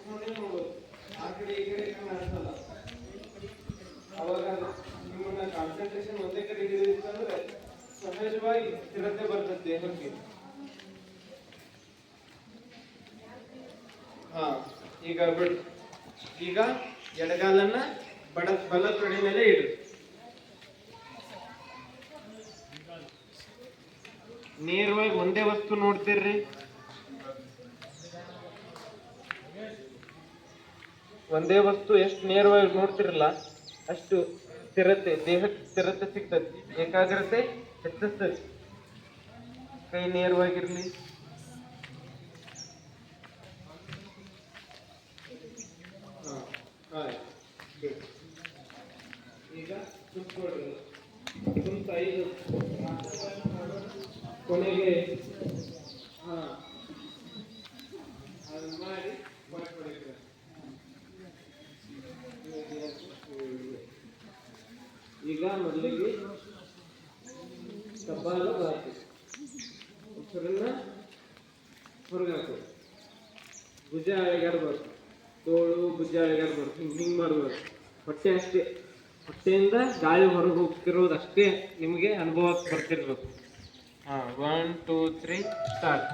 ನೋಡಿ ನೋಡು, ಆ ಕಡೆ ಈ ಕಡೆ ಕಣ್ಣು ಅನ್ಸಲ್ಲ. ಅವಾಗ ನಿಮ್ಮನ್ನ ಕಾನ್ಸಂಟ್ರೇಷನ್ ಒಂದೇ ಕಡೆ ಹಿಡಿದಿತ್ತಂದ್ರೆ ಸಹಜವಾಗಿ ಸ್ಥಿರತೆ ಬರ್ತದೆ ದೇಹಕ್ಕೆ. ಹಾ, ಈಗ ಬಿಡು. ಈಗ ಎಡಗಾಲನ್ನ ಬಲ ತೊಡೆ ಮೇಲೆ ಇಡು. ನೇರವಾಗಿ ಒಂದೇ ವಸ್ತು ನೋಡ್ತಿರ್ರಿ. ಒಂದೇ ವಸ್ತು ಎಷ್ಟು ನೇರವಾಗಿ ನೋಡ್ತಿರಲ್ಲ ಅಷ್ಟು ಸ್ಥಿರತೆ, ದೇಹಕ್ಕೆ ಸ್ಥಿರತೆ ಸಿಗ್ತದೆ, ಏಕಾಗ್ರತೆ ಹೆಚ್ಚಿಸ್ತದೆ. ಕೈ ನೇರವಾಗಿರ್ಲಿ. ಈಗ ಸುತ್ಕೊಳ್ರಿ. ಸುತ್ತ 5 ಕೊನೆಗೆ ಅದು ಮಾಡಿ ಮಾಡ್ಕೊಡಿದ್ರೆ ಈಗ ಮೊದಲಿಗೆ ಕಬ್ಬಾಲು ಹಾಕಿ ಉಸಿರನ್ನ ಹೊರಗೆ ಹಾಕು. ಭುಜ ಅಳೆಗಾಡ್ಬಾರ್ದು, ತೋಳು ಭುಜ ಅಳೆಗಾಡ್ಬಾರ್ದು, ಹಿಂಗೆ ಮಾಡ್ಬಾರ್ದು. ಹೊಟ್ಟೆ ಅಷ್ಟೇ, ಹೊಟ್ಟೆಯಿಂದ ಗಾಳಿ ಹೊರಗೆ ಹೋಗ್ತಿರೋದು ಅಷ್ಟೇ ನಿಮಗೆ ಅನುಭವಕ್ಕೆ ಬರ್ತಿರ್ಬೇಕು. 1 2 3 ಸ್ಟಾರ್ಟ್.